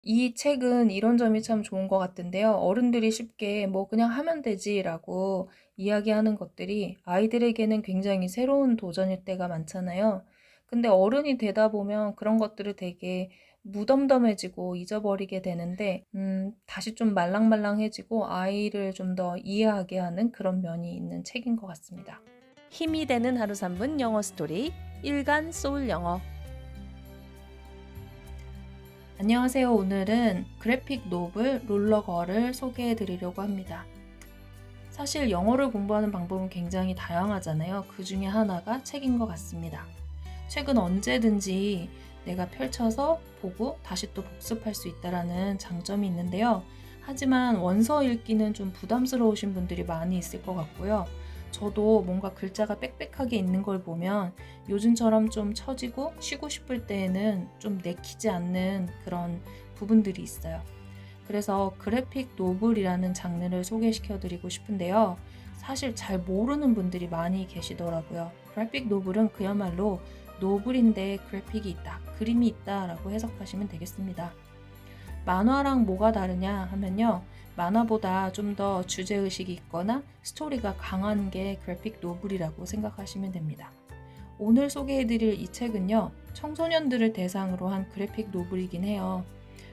이 책은 이런 점이 참 좋은 것 같은데요. 어른들이 쉽게 뭐 그냥 하면 되지라고 이야기하는 것들이 아이들에게는 굉장히 새로운 도전일 때가 많잖아요. 근데 어른이 되다 보면 그런 것들을 되게 무덤덤해지고 잊어버리게 되는데, 다시 좀 말랑말랑해지고 아이를 좀 더 이해하게 하는 그런 면이 있는 책인 것 같습니다. 힘이 되는 하루 3분 영어 스토리 일간 소울 영어. 안녕하세요. 오늘은 그래픽 노블 롤러걸을 소개해 드리려고 합니다. 사실 영어를 공부하는 방법은 굉장히 다양하잖아요. 그 중에 하나가 책인 것 같습니다. 책은 언제든지 내가 펼쳐서 보고 다시 또 복습할 수 있다는 장점이 있는데요. 하지만 원서 읽기는 좀 부담스러우신 분들이 많이 있을 것 같고요. 저도 뭔가 글자가 빽빽하게 있는 걸 보면 요즘처럼 좀 처지고 쉬고 싶을 때에는 좀 내키지 않는 그런 부분들이 있어요. 그래서 그래픽 노블이라는 장르를 소개시켜 드리고 싶은데요. 사실 잘 모르는 분들이 많이 계시더라고요. 그래픽 노블은 그야말로 노블인데 그래픽이 있다, 그림이 있다라고 해석하시면 되겠습니다. 만화랑 뭐가 다르냐 하면요. 만화보다 좀 더 주제의식이 있거나 스토리가 강한 게 그래픽 노블이라고 생각하시면 됩니다. 오늘 소개해드릴 이 책은요. 청소년들을 대상으로 한 그래픽 노블이긴 해요.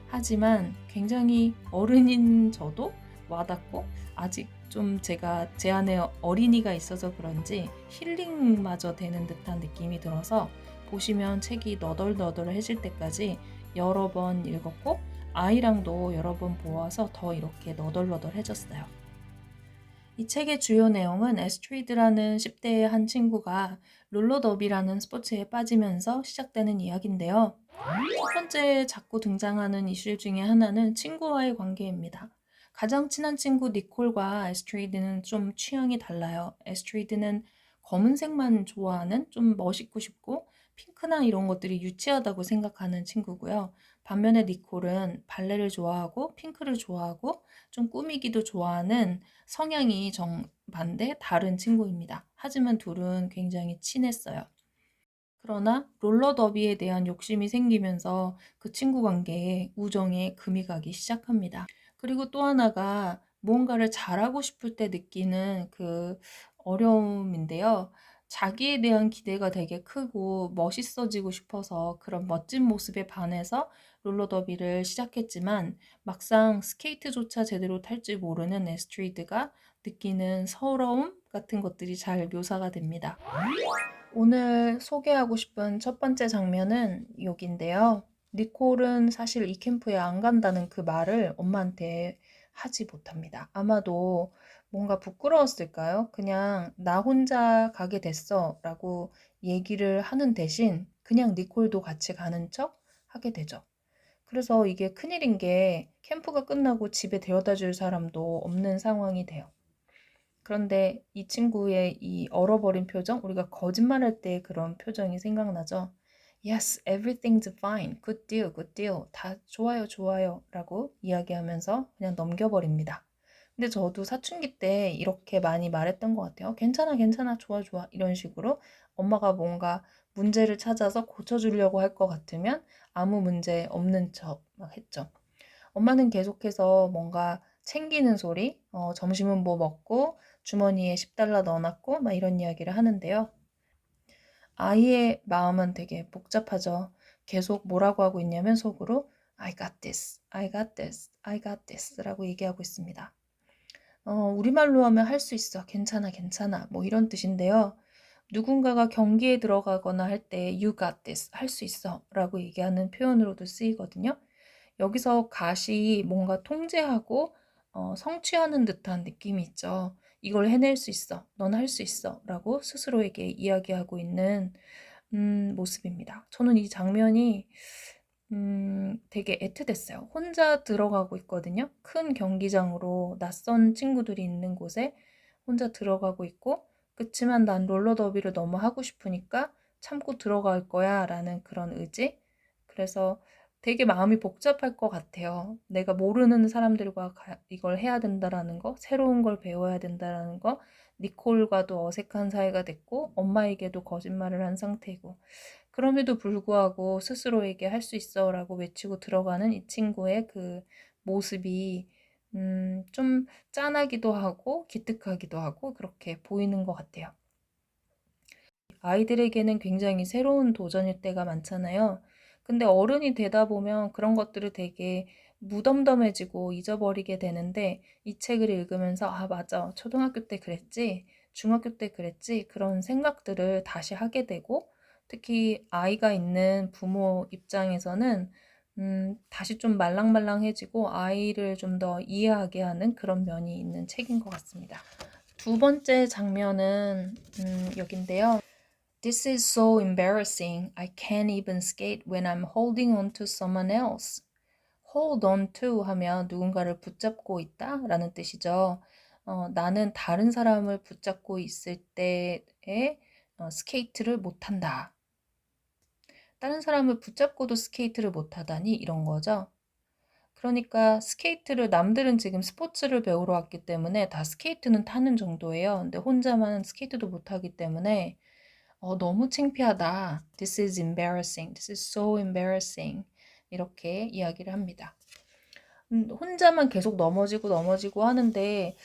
하지만 굉장히 어른인 저도 와닿고 아직 좀 제가 제 안에 어린이가 있어서 그런지 힐링마저 되는 듯한 느낌이 들어서 보시면 책이 너덜너덜해질 때까지 여러 번 읽었고 아이랑도 여러 번 보아서 더 이렇게 너덜너덜해졌어요. 이 책의 주요 내용은 에스트리드라는 10대의 한 친구가 롤러더비라는 스포츠에 빠지면서 시작되는 이야기인데요. 첫 번째 자꾸 등장하는 이슈 중에 하나는 친구와의 관계입니다. 가장 친한 친구 니콜과 에스트리드는 좀 취향이 달라요. 에스트리드는 검은색만 좋아하는 좀 멋있고 싶고 핑크나 이런 것들이 유치하다고 생각하는 친구고요. 반면에 니콜은 발레를 좋아하고 핑크를 좋아하고 좀 꾸미기도 좋아하는 성향이 정반대 다른 친구입니다. 하지만 둘은 굉장히 친했어요. 그러나 롤러 더비에 대한 욕심이 생기면서 그 친구 관계에 우정에 금이 가기 시작합니다. 그리고 또 하나가 무언가를 잘하고 싶을 때 느끼는 그 어려움인데요. 자기에 대한 기대가 되게 크고 멋있어지고 싶어서 그런 멋진 모습에 반해서 롤러더비를 시작했지만 막상 스케이트조차 제대로 탈 줄 모르는 에스트리드가 느끼는 서러움 같은 것들이 잘 묘사가 됩니다. 오늘 소개하고 싶은 첫 번째 장면은 여기인데요. 니콜은 사실 이 캠프에 안 간다는 그 말을 엄마한테 하지 못합니다. 아마도 뭔가 부끄러웠을까요? 그냥 나 혼자 가게 됐어 라고 얘기를 하는 대신 그냥 니콜도 같이 가는 척 하게 되죠. 그래서 이게 큰일인 게 캠프가 끝나고 집에 데려다 줄 사람도 없는 상황이 돼요. 그런데 이 친구의 이 얼어버린 표정, 우리가 거짓말할 때 그런 표정이 생각나죠? Yes, everything's fine. Good deal, good deal. 다 좋아요, 좋아요. 라고 이야기하면서 그냥 넘겨버립니다. 근데 저도 사춘기 때 이렇게 많이 말했던 것 같아요. 괜찮아, 괜찮아, 좋아, 좋아. 이런 식으로 엄마가 뭔가 문제를 찾아서 고쳐주려고 할 것 같으면 아무 문제 없는 척 막 했죠. 엄마는 계속해서 뭔가 챙기는 소리, 점심은 뭐 먹고 주머니에 10달러 넣어놨고 막 이런 이야기를 하는데요. 아이의 마음은 되게 복잡하죠. 계속 뭐라고 하고 있냐면 속으로 I got this, I got this, I got this 라고 얘기하고 있습니다. 우리말로 하면 할 수 있어, 괜찮아, 괜찮아 뭐 이런 뜻인데요. 누군가가 경기에 들어가거나 할 때 you got this, 할 수 있어 라고 얘기하는 표현으로도 쓰이거든요. 여기서 갓이 뭔가 통제하고 성취하는 듯한 느낌이 있죠. 이걸 해낼 수 있어. 넌 할 수 있어. 라고 스스로에게 이야기하고 있는 모습입니다. 저는 이 장면이 되게 애틋했어요. 혼자 들어가고 있거든요. 큰 경기장으로 낯선 친구들이 있는 곳에 혼자 들어가고 있고 그치만 난 롤러더비를 너무 하고 싶으니까 참고 들어갈 거야 라는 그런 의지. 그래서 되게 마음이 복잡할 것 같아요. 내가 모르는 사람들과 이걸 해야 된다라는 거, 새로운 걸 배워야 된다라는 거, 니콜과도 어색한 사이가 됐고 엄마에게도 거짓말을 한 상태이고 그럼에도 불구하고 스스로에게 할 수 있어 라고 외치고 들어가는 이 친구의 그 모습이 좀 짠하기도 하고 기특하기도 하고 그렇게 보이는 것 같아요. 아이들에게는 굉장히 새로운 도전일 때가 많잖아요. 근데 어른이 되다 보면 그런 것들을 되게 무덤덤해지고 잊어버리게 되는데 이 책을 읽으면서 '아 맞아. 초등학교 때 그랬지. 중학교 때 그랬지.' 그런 생각들을 다시 하게 되고 특히 아이가 있는 부모 입장에서는 다시 좀 말랑말랑해지고 아이를 좀 더 이해하게 하는 그런 면이 있는 책인 것 같습니다. 두 번째 장면은 여긴데요. This is so embarrassing. I can't even skate when I'm holding on to someone else. hold on to 하면 누군가를 붙잡고 있다 라는 뜻이죠. 나는 다른 사람을 붙잡고 있을 때에 스케이트를 못한다. 다른 사람을 붙잡고도 스케이트를 못하다니 이런 거죠. 그러니까 스케이트를 남들은 지금 스포츠를 배우러 왔기 때문에 다 스케이트는 타는 정도예요. 근데 혼자만 스케이트도 못하기 때문에 너무 창피하다. This is embarrassing. This is so embarrassing. 이렇게 이야기를 합니다. 혼자만 계속 넘어지고 하는데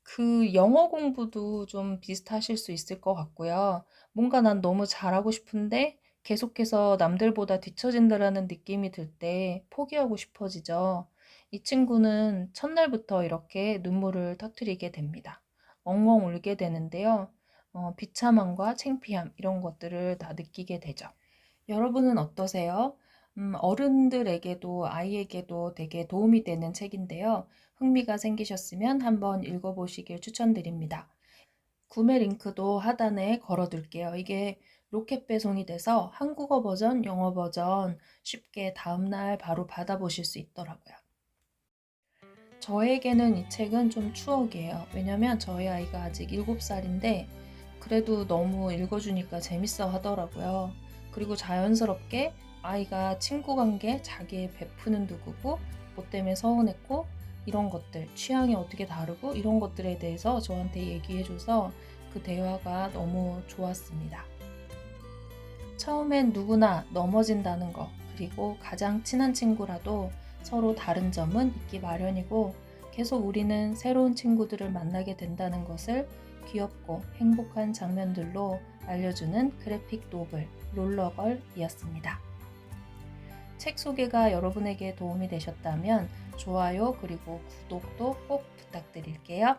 그 영어 공부도 좀 비슷하실 수 있을 것 같고요. 뭔가 난 너무 잘하고 싶은데 계속해서 남들보다 뒤처진다라는 느낌이 들 때 포기하고 싶어지죠. 이 친구는 첫날부터 이렇게 눈물을 터뜨리게 됩니다. 엉엉 울게 되는데요. 비참함과 창피함 이런 것들을 다 느끼게 되죠. 여러분은 어떠세요? 어른들에게도 아이에게도 되게 도움이 되는 책인데요. 흥미가 생기셨으면 한번 읽어보시길 추천드립니다. 구매 링크도 하단에 걸어둘게요. 이게 로켓 배송이 돼서 한국어 버전, 영어 버전 쉽게 다음날 바로 받아보실 수 있더라고요. 저에게는 이 책은 좀 추억이에요. 왜냐면 저희 아이가 아직 7살인데 그래도 너무 읽어주니까 재밌어 하더라고요. 그리고 자연스럽게 아이가 친구 관계, 자기의 베프는 누구고, 뭐 때문에 서운했고, 이런 것들, 취향이 어떻게 다르고, 이런 것들에 대해서 저한테 얘기해줘서 그 대화가 너무 좋았습니다. 처음엔 누구나 넘어진다는 거, 그리고 가장 친한 친구라도 서로 다른 점은 있기 마련이고, 계속 우리는 새로운 친구들을 만나게 된다는 것을 귀엽고 행복한 장면들로 알려주는 그래픽 노블 롤러걸이었습니다. 책 소개가 여러분에게 도움이 되셨다면 좋아요 그리고 구독도 꼭 부탁드릴게요.